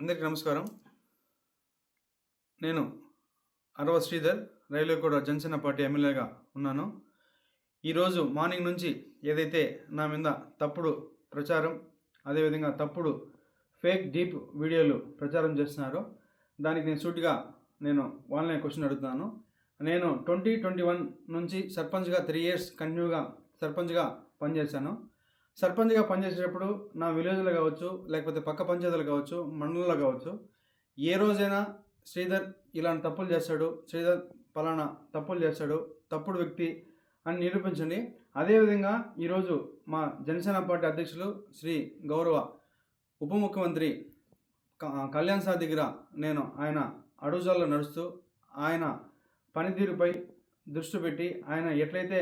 అందరికీ నమస్కారం. నేను అరవ శ్రీధర్, రైల్వేకోట జనసేన పార్టీ ఎమ్మెల్యేగా ఉన్నాను. ఈరోజు మార్నింగ్ నుంచి ఏదైతే నా మీద తప్పుడు ప్రచారం, అదేవిధంగా తప్పుడు ఫేక్ డీప్ వీడియోలు ప్రచారం చేస్తున్నారో దానికి నేను సూటిగా వాళ్ళనే క్వశ్చన్ అడుగుతున్నాను. నేను 2021 నుంచి సర్పంచ్గా 3 years కంటిన్యూగా సర్పంచ్గా పనిచేశాను. సర్పంచ్గా పనిచేసేటప్పుడు నా విలేజ్లో కావచ్చు, లేకపోతే పక్క పంచాయతీలు కావచ్చు, మండలంలో కావచ్చు, ఏ రోజైనా శ్రీధర్ ఇలాంటి తప్పులు చేస్తాడు, శ్రీధర్ పలానా తప్పులు చేస్తాడు, తప్పుడు వ్యక్తి అని నిరూపించండి. అదేవిధంగా ఈరోజు మా జనసేన పార్టీ అధ్యక్షులు శ్రీ గౌరవ ఉప ముఖ్యమంత్రి కళ్యాణ్ సార్ దగ్గర ఆయన అడుగుజాల్లో నడుస్తూ ఆయన పనితీరుపై దృష్టి పెట్టి ఆయన ఎట్లయితే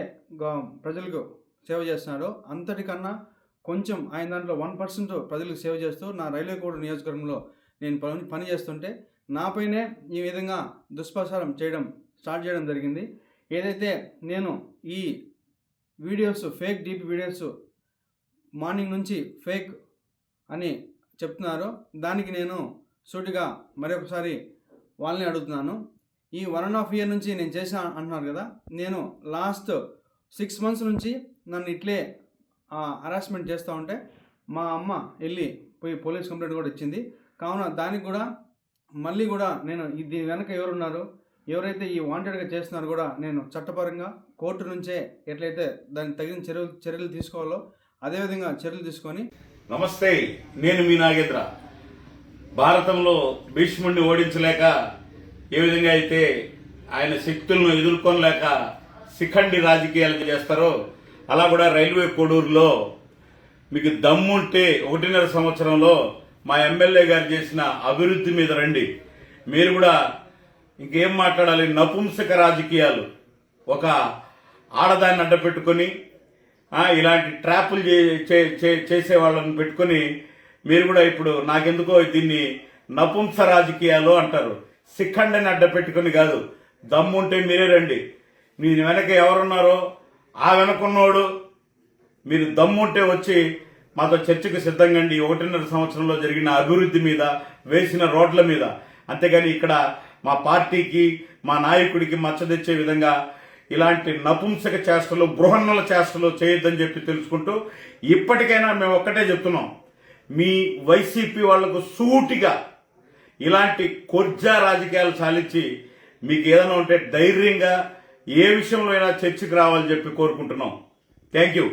ప్రజలకు సేవ చేస్తున్నాడో అంతటికన్నా కొంచెం ఆయన దాంట్లో 1% ప్రజలకు సేవ చేస్తూ నా రైల్వేకోట నియోజకవర్గంలో నేను పని చేస్తుంటే నాపైనే ఈ విధంగా దుష్ప్రచారం స్టార్ట్ చేయడం జరిగింది. ఏదైతే నేను ఈ videos fake deep videos morning నుంచి ఫేక్ అని చెప్తున్నారో దానికి నేను సూటిగా మరొకసారి వాళ్ళని అడుగుతున్నాను. ఈ 1.5 year నుంచి నేను చేసా అంటున్నారు కదా, నేను లాస్ట్ 6 months నుంచి నన్ను ఇట్లే హరాస్మెంట్ చేస్తూ ఉంటే మా అమ్మ పోయి పోలీస్ కంప్లైంట్ కూడా ఇచ్చింది. కావున దానికి కూడా మళ్ళీ కూడా నేను దీని వెనక ఎవరున్నారు, ఎవరైతే ఈ వాంటెడ్గా చేస్తున్నారో కూడా నేను చట్టపరంగా కోర్టు నుంచే ఎట్లయితే దానికి తగిన చర్యలు తీసుకోవాలో అదేవిధంగా చర్యలు తీసుకొని. నమస్తే, నేను మీ నాగేంద్ర. భారతంలో భీష్ముడిని ఓడించలేక ఏ విధంగా అయితే ఆయన శక్తులను ఎదుర్కొనలేక శిఖండి రాజకీయాలు చేస్తారో అలా కూడా రైల్వే కోడూరులో మీకు దమ్ముంటే 1.5 సంవత్సరంలో మా ఎమ్మెల్యే గారు చేసిన అభివృద్ధి మీద రండి. మీరు కూడా ఇంకేం మాట్లాడాలి? నపుంసక రాజకీయాలు, ఒక ఆడదాన్ని అడ్డపెట్టుకొని ఇలాంటి ట్రాపులు చేసే వాళ్ళని పెట్టుకొని మీరు కూడా ఇప్పుడు నాకెందుకో దీన్ని నపుంస రాజకీయాలు అంటారు. శిఖండిని అడ్డపెట్టుకొని కాదు, దమ్ముంటే మీరే రండి. మీ వెనక ఎవరున్నారో ఆ వెనకున్నోడు మీరు దమ్ముంటే వచ్చి మాతో చర్చకు సిద్ధంగా 1.5 సంవత్సరంలో జరిగిన అభివృద్ధి మీద, వేసిన రోడ్ల మీద. అంతేగాని ఇక్కడ మా పార్టీకి మా నాయకుడికి మచ్చ తెచ్చే విధంగా ఇలాంటి నపుంసక చేష్టలు, బృహన్నల చేష్టలు చేయొద్దని చెప్పి తెలుసుకుంటూ ఇప్పటికైనా మేము ఒక్కటే చెప్తున్నాం, మీ వైసీపీ వాళ్లకు సూటిగా ఇలాంటి కొర్జా రాజకీయాలు సాలించి మీకు ఏదైనా ఉంటే ధైర్యంగా ఏ విషయంలో అయినా చర్చకు రావాలని చెప్పి కోరుకుంటున్నాం. Thank you.